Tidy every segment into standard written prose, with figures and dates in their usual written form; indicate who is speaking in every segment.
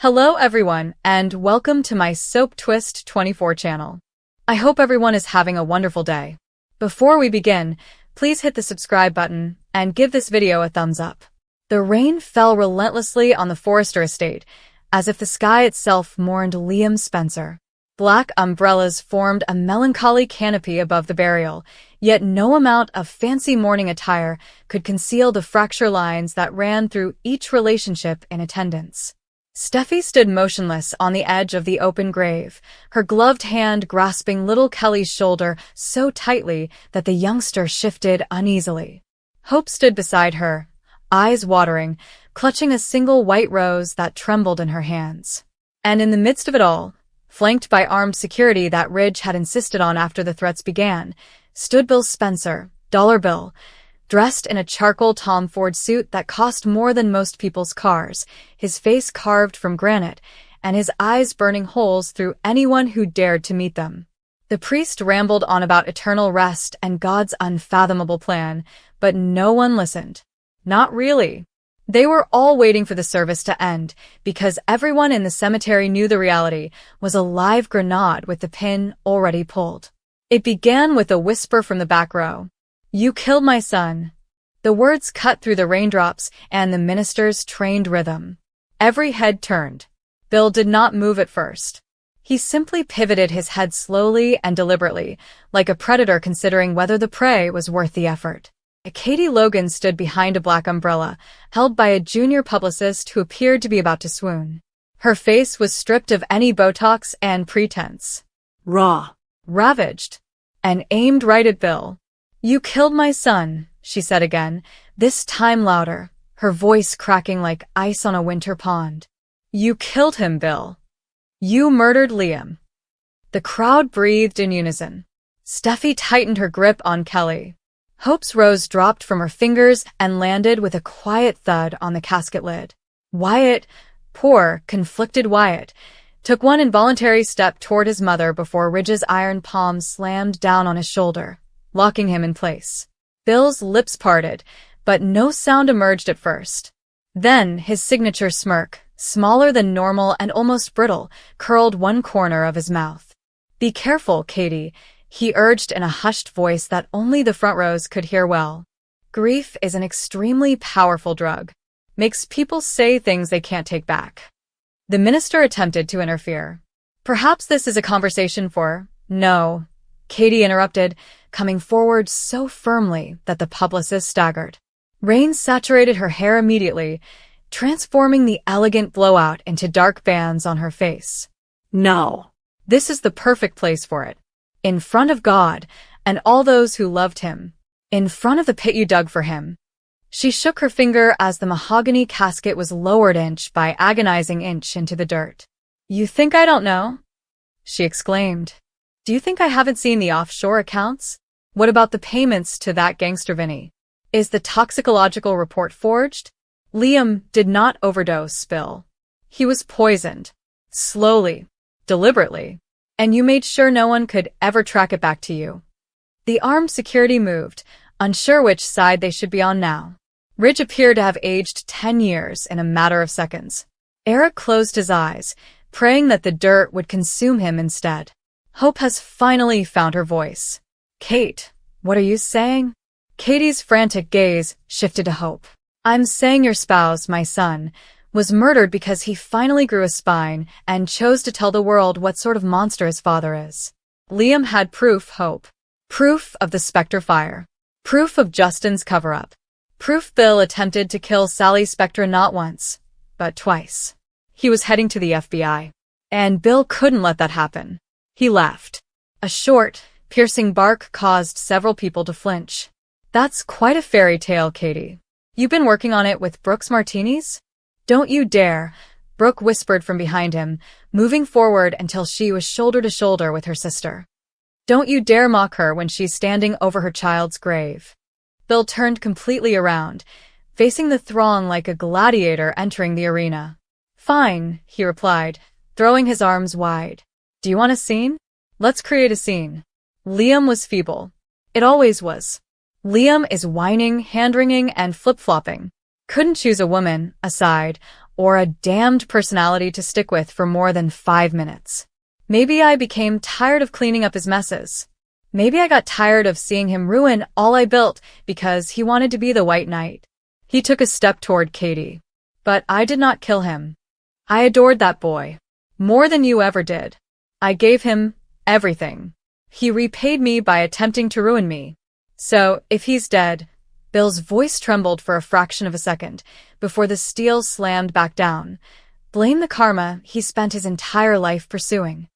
Speaker 1: Hello everyone, and welcome to my Soap Twist 24 channel. I hope everyone is having a wonderful day. Before we begin, please hit the subscribe button and give this video a thumbs up. The rain fell relentlessly on the Forrester estate, as if the sky itself mourned Liam Spencer. Black umbrellas formed a melancholy canopy above the burial, yet no amount of fancy mourning attire could conceal the fracture lines that ran through each relationship in attendance. Steffi stood motionless on the edge of the open grave, her gloved hand grasping little Kelly's shoulder so tightly that the youngster shifted uneasily. Hope stood beside her, eyes watering, clutching a single white rose that trembled in her hands. And in the midst of it all, flanked by armed security that Ridge had insisted on after the threats began, stood Bill Spencer, Dollar Bill, dressed in a charcoal Tom Ford suit that cost more than most people's cars, his face carved from granite, and his eyes burning holes through anyone who dared to meet them. The priest rambled on about eternal rest and God's unfathomable plan, but no one listened. Not really. They were all waiting for the service to end, because everyone in the cemetery knew the reality was a live grenade with the pin already pulled. It began with a whisper from the back row. "You killed my son." The words cut through the raindrops and the minister's trained rhythm. Every head turned. Bill did not move at first. He simply pivoted his head slowly and deliberately, like a predator considering whether the prey was worth the effort. Katie Logan stood behind a black umbrella, held by a junior publicist who appeared to be about to swoon. Her face was stripped of any Botox and pretense. Raw. Ravaged. And aimed right at Bill. "You killed my son," she said again, this time louder, her voice cracking like ice on a winter pond. "You killed him, Bill. You murdered Liam." The crowd breathed in unison. Steffi tightened her grip on Kelly. Hope's rose dropped from her fingers and landed with a quiet thud on the casket lid. Wyatt, poor, conflicted Wyatt, took one involuntary step toward his mother before Ridge's iron palm slammed down on his shoulder, locking him in place. Bill's lips parted, but no sound emerged at first. Then his signature smirk, smaller than normal and almost brittle, curled one corner of his mouth. "Be careful, Katie," he urged in a hushed voice that only the front rows could hear well. "Grief is an extremely powerful drug. Makes people say things they can't take back." The minister attempted to interfere. "Perhaps this is a conversation for—" "No," Katie interrupted, coming forward so firmly that the publicist staggered. Rain saturated her hair immediately, transforming the elegant blowout into dark bands on her face. "No. This is the perfect place for it. In front of God and all those who loved him. In front of the pit you dug for him." She shook her finger as the mahogany casket was lowered inch by agonizing inch into the dirt. "You think I don't know?" she exclaimed. "Do you think I haven't seen the offshore accounts? What about the payments to that gangster Vinny? Is the toxicological report forged? Liam did not overdose, Bill. He was poisoned. Slowly. Deliberately. And you made sure no one could ever track it back to you." The armed security moved, unsure which side they should be on now. Ridge appeared to have aged 10 years in a matter of seconds. Eric closed his eyes, praying that the dirt would consume him instead. Hope has finally found her voice. "Kate, what are you saying?" Katie's frantic gaze shifted to Hope. "I'm saying your spouse, my son, was murdered because he finally grew a spine and chose to tell the world what sort of monster his father is. Liam had proof, Hope. Proof of the Spectre fire. Proof of Justin's cover-up. Proof Bill attempted to kill Sally Spectre not once, but twice. He was heading to the FBI. And Bill couldn't let that happen. He laughed. A short, piercing bark caused several people to flinch. "That's quite a fairy tale, Katie. You've been working on it with Brooks Martinis?" "Don't you dare," Brooke whispered from behind him, moving forward until she was shoulder to shoulder with her sister. "Don't you dare mock her when she's standing over her child's grave." Bill turned completely around, facing the throng like a gladiator entering the arena. "Fine," he replied, throwing his arms wide. "Do you want a scene? Let's create a scene." Liam was feeble. It always was. Liam is whining, hand-wringing, and flip-flopping. Couldn't choose a woman, a side, or a damned personality to stick with for more than 5 minutes. Maybe I became tired of cleaning up his messes. Maybe I got tired of seeing him ruin all I built because he wanted to be the White Knight. He took a step toward Katie. But I did not kill him. I adored that boy. More than you ever did. I gave him everything. He repaid me by attempting to ruin me. So, if he's dead— Bill's voice trembled for a fraction of a second before the steel slammed back down. Blame the karma he spent his entire life pursuing.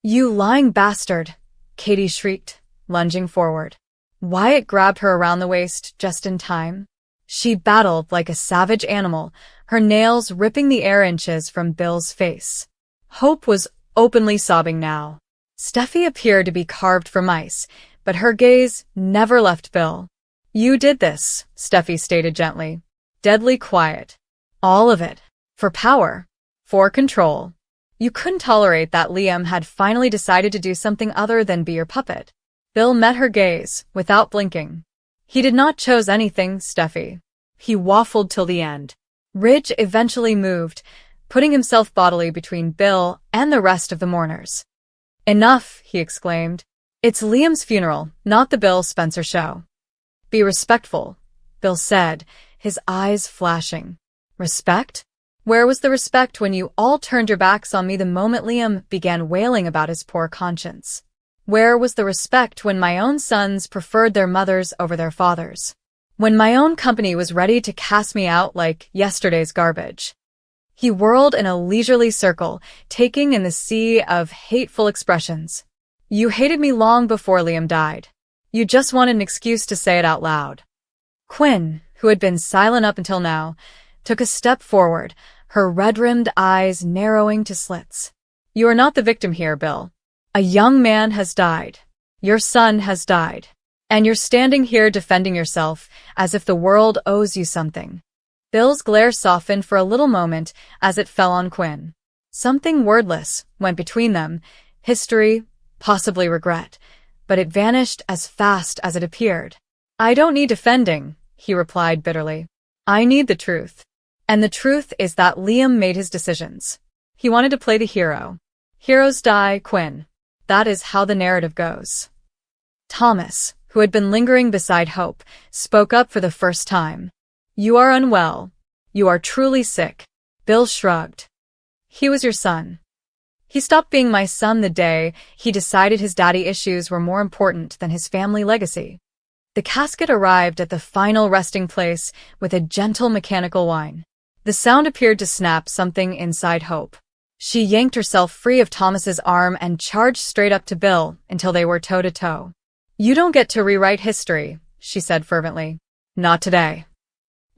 Speaker 1: You lying bastard, Katie shrieked, lunging forward. Wyatt grabbed her around the waist just in time. She battled like a savage animal, her nails ripping the air inches from Bill's face. Hope was openly sobbing now. Steffi appeared to be carved from ice, but her gaze never left Bill. You did this, Steffi stated gently. Deadly quiet. All of it. For power. For control. You couldn't tolerate that Liam had finally decided to do something other than be your puppet. Bill met her gaze, without blinking. He did not choose anything, Steffi. He waffled till the end. Ridge eventually moved, putting himself bodily between Bill and the rest of the mourners. Enough, he exclaimed. It's Liam's funeral, not the Bill Spencer show. Be respectful, Bill said, his eyes flashing. Respect? Where was the respect when you all turned your backs on me the moment Liam began wailing about his poor conscience? Where was the respect when my own sons preferred their mothers over their fathers? When my own company was ready to cast me out like yesterday's garbage? He whirled in a leisurely circle, taking in the sea of hateful expressions. You hated me long before Liam died. You just wanted an excuse to say it out loud. Quinn, who had been silent up until now, took a step forward, her red-rimmed eyes narrowing to slits. You are not the victim here, Bill. A young man has died. Your son has died. And you're standing here defending yourself as if the world owes you something. Bill's glare softened for a little moment as it fell on Quinn. Something wordless went between them, history, possibly regret, but it vanished as fast as it appeared. I don't need defending, he replied bitterly. I need the truth. And the truth is that Liam made his decisions. He wanted to play the hero. Heroes die, Quinn. That is how the narrative goes. Thomas, who had been lingering beside Hope, spoke up for the first time. You are unwell. You are truly sick. Bill shrugged. He was your son. He stopped being my son the day he decided his daddy issues were more important than his family legacy. The casket arrived at the final resting place with a gentle mechanical whine. The sound appeared to snap something inside Hope. She yanked herself free of Thomas's arm and charged straight up to Bill until they were toe-to-toe. You don't get to rewrite history, she said fervently. Not today.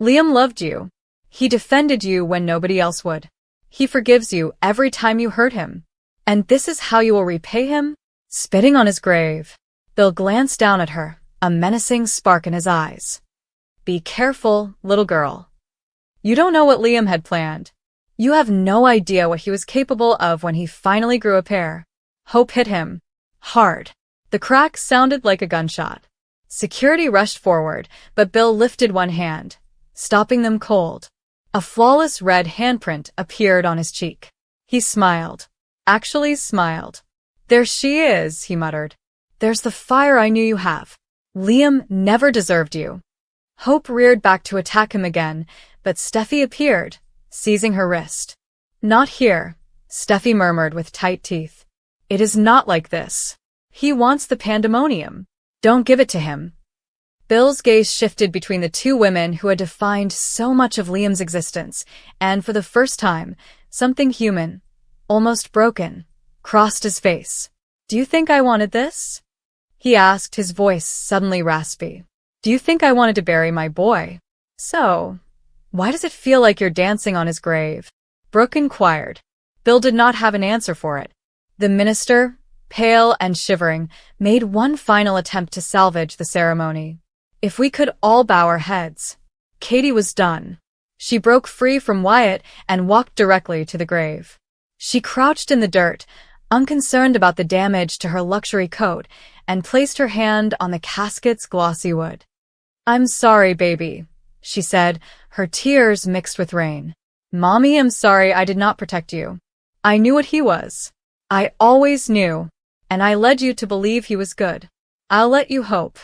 Speaker 1: Liam loved you. He defended you when nobody else would. He forgives you every time you hurt him. And this is how you will repay him? Spitting on his grave. Bill glanced down at her, a menacing spark in his eyes. Be careful, little girl. You don't know what Liam had planned. You have no idea what he was capable of when he finally grew a pair. Hope hit him. Hard. The crack sounded like a gunshot. Security rushed forward, but Bill lifted one hand, stopping them cold. A flawless red handprint appeared on his cheek. He smiled. Actually smiled. There she is, he muttered. There's the fire I knew you have. Liam never deserved you. Hope reared back to attack him again, but Steffi appeared, seizing her wrist. Not here, Steffi murmured with tight teeth. It is not like this. He wants the pandemonium. Don't give it to him. Bill's gaze shifted between the two women who had defined so much of Liam's existence, and for the first time, something human, almost broken, crossed his face. Do you think I wanted this? He asked, his voice suddenly raspy. Do you think I wanted to bury my boy? So, why does it feel like you're dancing on his grave? Brooke inquired. Bill did not have an answer for it. The minister, pale and shivering, made one final attempt to salvage the ceremony. If we could all bow our heads. Katie was done. She broke free from Wyatt and walked directly to the grave. She crouched in the dirt, unconcerned about the damage to her luxury coat, and placed her hand on the casket's glossy wood. I'm sorry, baby, she said, her tears mixed with rain. "Mommy, I'm sorry I did not protect you. I knew what he was. I always knew, and I led you to believe he was good. I'll let you hope."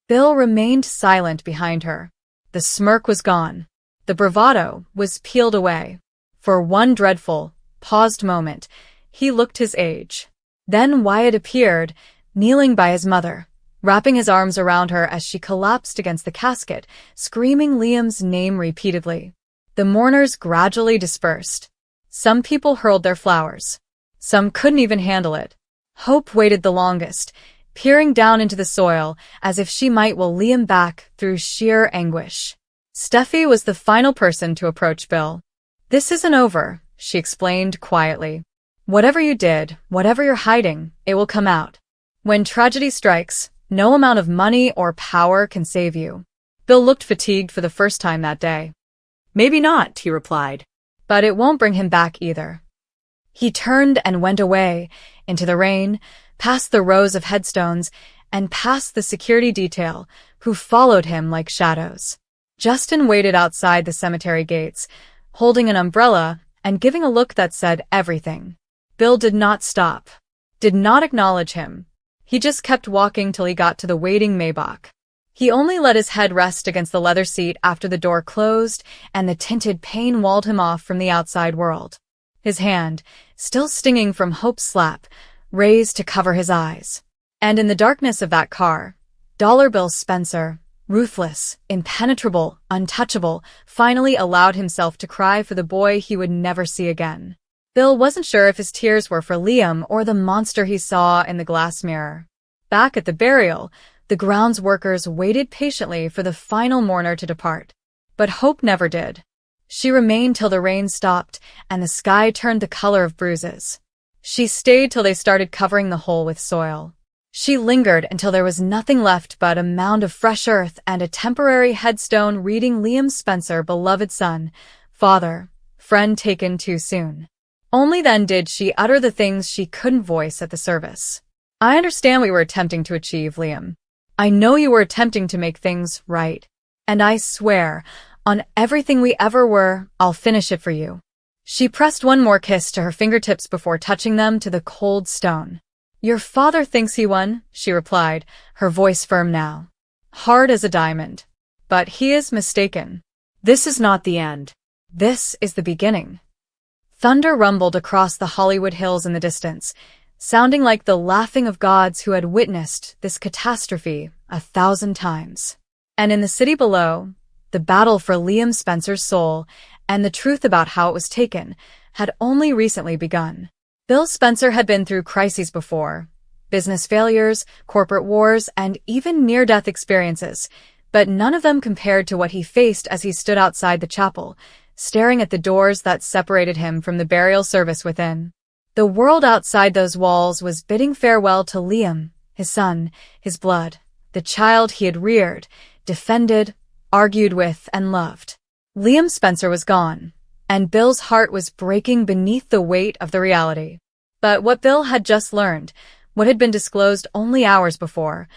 Speaker 1: Bill remained silent behind her. The smirk was gone. The bravado was peeled away. For one dreadful, paused moment, he looked his age. Then Wyatt appeared, kneeling by his mother, wrapping his arms around her as she collapsed against the casket, screaming Liam's name repeatedly. The mourners gradually dispersed. Some people hurled their flowers. Some couldn't even handle it. Hope waited the longest, peering down into the soil as if she might will Liam back through sheer anguish. Steffi was the final person to approach Bill. "This isn't over," she explained quietly. "Whatever you did, whatever you're hiding, it will come out. When tragedy strikes, no amount of money or power can save you." Bill looked fatigued for the first time that day.
Speaker 2: "Maybe not," he replied.
Speaker 1: "But it won't bring him back either." He turned and went away, into the rain, past the rows of headstones, and past the security detail, who followed him like shadows. Justin waited outside the cemetery gates, holding an umbrella and giving a look that said everything. Bill did not stop, did not acknowledge him. He just kept walking till he got to the waiting Maybach. He only let his head rest against the leather seat after the door closed and the tinted pane walled him off from the outside world. His hand, still stinging from Hope's slap, raised to cover his eyes. And in the darkness of that car, Dollar Bill Spencer, ruthless, impenetrable, untouchable, finally allowed himself to cry for the boy he would never see again. Bill wasn't sure if his tears were for Liam or the monster he saw in the glass mirror. Back at the burial, the grounds workers waited patiently for the final mourner to depart. But Hope never did. She remained till the rain stopped and the sky turned the color of bruises. She stayed till they started covering the hole with soil. She lingered until there was nothing left but a mound of fresh earth and a temporary headstone reading Liam Spencer, beloved son, father, friend taken too soon. Only then did she utter the things she couldn't voice at the service. "I understand what you were attempting to achieve, Liam. I know you were attempting to make things right. And I swear, on everything we ever were, I'll finish it for you." She pressed one more kiss to her fingertips before touching them to the cold stone. "Your father thinks he won," she replied, her voice firm now, hard as a diamond. "But he is mistaken. This is not the end. This is the beginning." Thunder rumbled across the Hollywood Hills in the distance, sounding like the laughing of gods who had witnessed this catastrophe 1,000 times. And in the city below, the battle for Liam Spencer's soul and the truth about how it was taken had only recently begun. Bill Spencer had been through crises before, business failures, corporate wars, and even near-death experiences, but none of them compared to what he faced as he stood outside the chapel, staring at the doors that separated him from the burial service within. The world outside those walls was bidding farewell to Liam, his son, his blood, the child he had reared, defended, argued with, and loved. Liam Spencer was gone, and Bill's heart was breaking beneath the weight of the reality. But what Bill had just learned, what had been disclosed only hours before,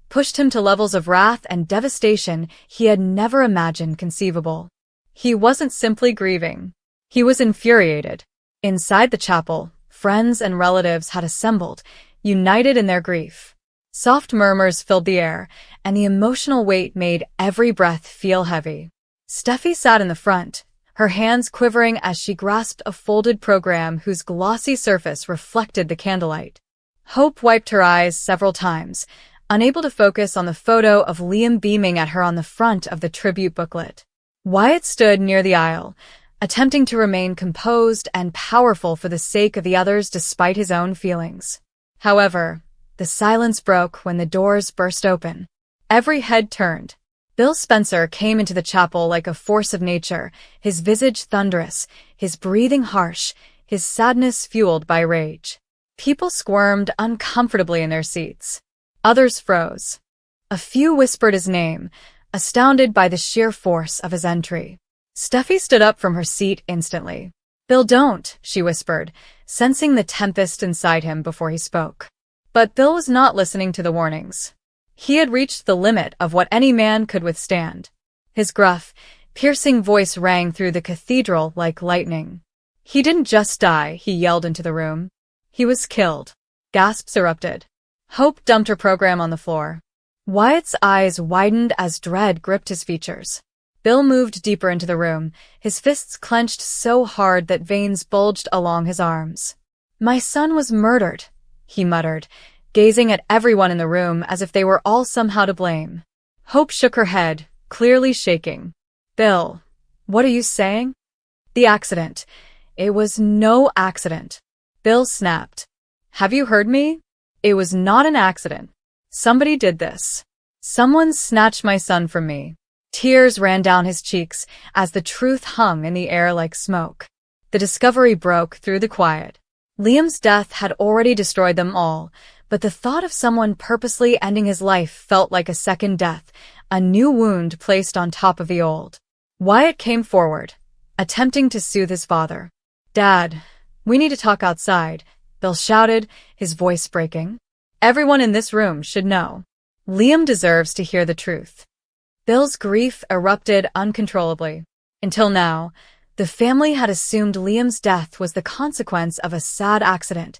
Speaker 1: pushed him to levels of wrath and devastation he had never imagined conceivable. He wasn't simply grieving. He was infuriated. Inside the chapel, friends and relatives had assembled, united in their grief. Soft murmurs filled the air, and the emotional weight made every breath feel heavy. Steffi sat in the front, her hands quivering as she grasped a folded program whose glossy surface reflected the candlelight. Hope wiped her eyes several times, unable to focus on the photo of Liam beaming at her on the front of the tribute booklet. Wyatt stood near the aisle, attempting to remain composed and powerful for the sake of the others despite his own feelings. However, the silence broke when the doors burst open. Every head turned. Bill Spencer came into the chapel like a force of nature, his visage thunderous, his breathing harsh, his sadness fueled by rage. People squirmed uncomfortably in their seats. Others froze. A few whispered his name, astounded by the sheer force of his entry. Steffi stood up from her seat instantly. "Bill, don't," she whispered, sensing the tempest inside him before he spoke. But Bill was not listening to the warnings. He had reached the limit of what any man could withstand. His gruff, piercing voice rang through the cathedral like lightning. "He didn't just die," he yelled into the room. "He was killed." Gasps erupted. Hope dumped her program on the floor. Wyatt's eyes widened as dread gripped his features. Bill moved deeper into the room, his fists clenched so hard that veins bulged along his arms. "My son was murdered," he muttered, gazing at everyone in the room as if they were all somehow to blame. Hope shook her head, clearly shaking. "Bill, what are you saying?" "The accident. It was no accident." Bill snapped. "Have you heard me? It was not an accident. Somebody did this. Someone snatched my son from me." Tears ran down his cheeks as the truth hung in the air like smoke. The discovery broke through the quiet. Liam's death had already destroyed them all, but the thought of someone purposely ending his life felt like a second death, a new wound placed on top of the old. Wyatt came forward, attempting to soothe his father. "Dad, we need to talk outside," Bill shouted, his voice breaking. "Everyone in this room should know. Liam deserves to hear the truth." Bill's grief erupted uncontrollably. Until now, the family had assumed Liam's death was the consequence of a sad accident,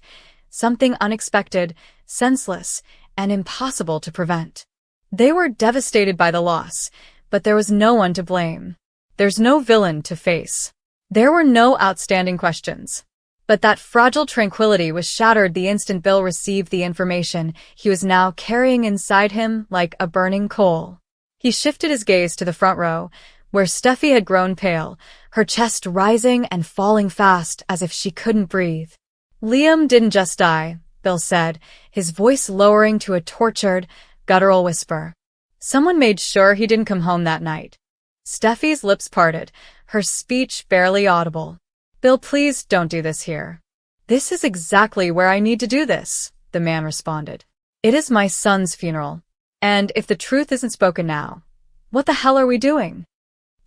Speaker 1: something unexpected, senseless, and impossible to prevent. They were devastated by the loss, but there was no one to blame. There's no villain to face. There were no outstanding questions. But that fragile tranquility was shattered the instant Bill received the information he was now carrying inside him like a burning coal. He shifted his gaze to the front row, where Steffi had grown pale, her chest rising and falling fast as if she couldn't breathe. "Liam didn't just die," Bill said, his voice lowering to a tortured, guttural whisper. "Someone made sure he didn't come home that night." Steffi's lips parted, her speech barely audible. "Bill, please don't do this here." "This is exactly where I need to do this," the man responded. "It is my son's funeral. And if the truth isn't spoken now, what the hell are we doing?"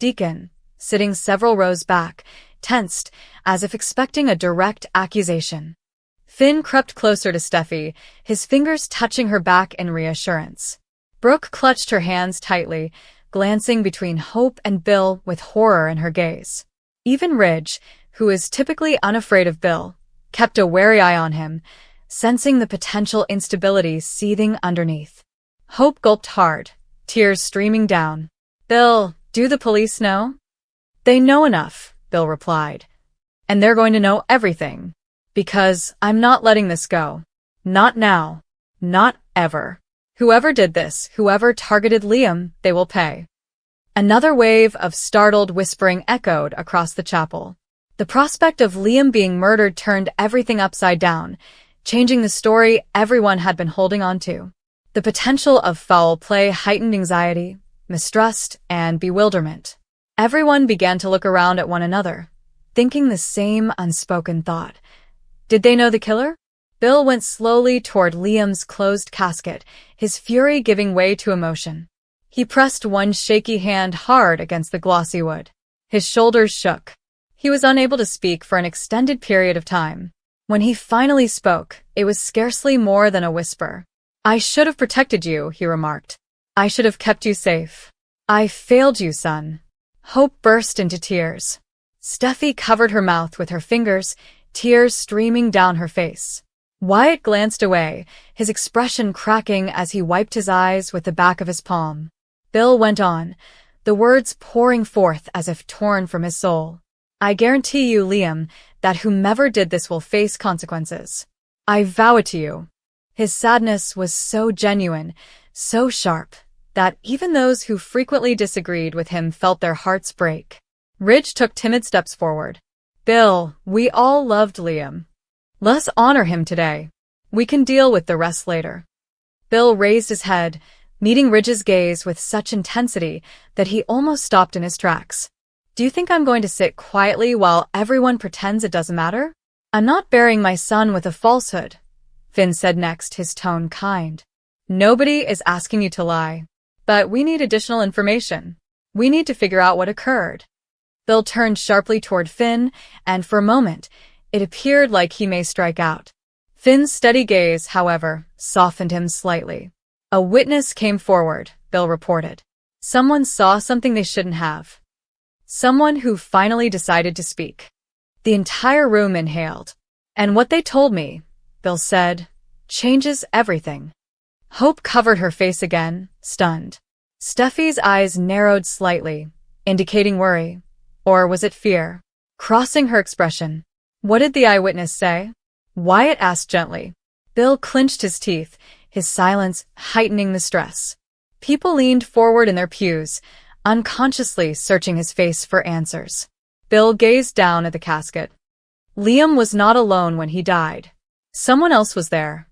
Speaker 1: Deacon, sitting several rows back, tensed, as if expecting a direct accusation. Finn crept closer to Steffi, his fingers touching her back in reassurance. Brooke clutched her hands tightly, glancing between Hope and Bill with horror in her gaze. Even Ridge, who is typically unafraid of Bill, kept a wary eye on him, sensing the potential instability seething underneath. Hope gulped hard, tears streaming down. "Bill, do the police know?" "They know enough," Bill replied. "And they're going to know everything. Because I'm not letting this go. Not now. Not ever. Whoever did this, whoever targeted Liam, they will pay." Another wave of startled whispering echoed across the chapel. The prospect of Liam being murdered turned everything upside down, changing the story everyone had been holding on to. The potential of foul play heightened anxiety, mistrust, and bewilderment. Everyone began to look around at one another, thinking the same unspoken thought. Did they know the killer? Bill went slowly toward Liam's closed casket, his fury giving way to emotion. He pressed one shaky hand hard against the glossy wood. His shoulders shook. He was unable to speak for an extended period of time. When he finally spoke, it was scarcely more than a whisper. "I should have protected you," he remarked. "I should have kept you safe. I failed you, son." Hope burst into tears. Steffi covered her mouth with her fingers, tears streaming down her face. Wyatt glanced away, his expression cracking as he wiped his eyes with the back of his palm. Bill went on, the words pouring forth as if torn from his soul. "I guarantee you, Liam, that whomever did this will face consequences. I vow it to you." His sadness was so genuine, so sharp, that even those who frequently disagreed with him felt their hearts break. Ridge took timid steps forward. "Bill, we all loved Liam. Let's honor him today. We can deal with the rest later." Bill raised his head, meeting Ridge's gaze with such intensity that he almost stopped in his tracks. "Do you think I'm going to sit quietly while everyone pretends it doesn't matter?" "I'm not burying my son with a falsehood," Finn said next, his tone kind. "Nobody is asking you to lie. But we need additional information. We need to figure out what occurred." Bill turned sharply toward Finn, and for a moment, it appeared like he may strike out. Finn's steady gaze, however, softened him slightly. "A witness came forward," Bill reported. "Someone saw something they shouldn't have." Someone who finally decided to speak. The entire room inhaled. And what they told me, Bill said, changes everything. Hope covered her face again, stunned. Steffi's eyes narrowed slightly, indicating worry. Or was it fear? Crossing her expression. What did the eyewitness say? Wyatt asked gently. Bill clenched his teeth, his silence heightening the stress. People leaned forward in their pews, unconsciously searching his face for answers. Bill gazed down at the casket. Liam was not alone when he died. Someone else was there.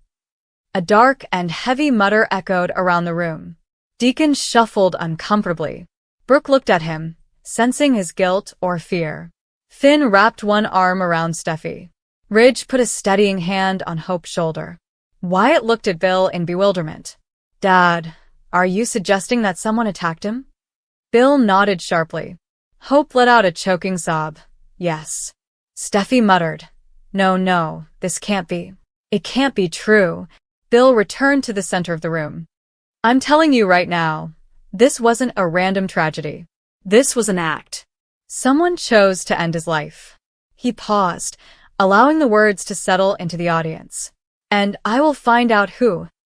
Speaker 1: A dark and heavy mutter echoed around the room. Deacon shuffled uncomfortably. Brooke looked at him, sensing his guilt or fear. Finn wrapped one arm around Steffi. Ridge put a steadying hand on Hope's shoulder. Wyatt looked at Bill in bewilderment. Dad, are you suggesting that someone attacked him? Bill nodded sharply. Hope let out a choking sob. Yes. Steffi muttered. No, this can't be. It can't be true. Bill returned to the center of the room. I'm telling you right now, this wasn't a random tragedy.
Speaker 2: This was an act.
Speaker 1: Someone chose to end his life. He paused, allowing the words to settle into the audience. And I will find out who.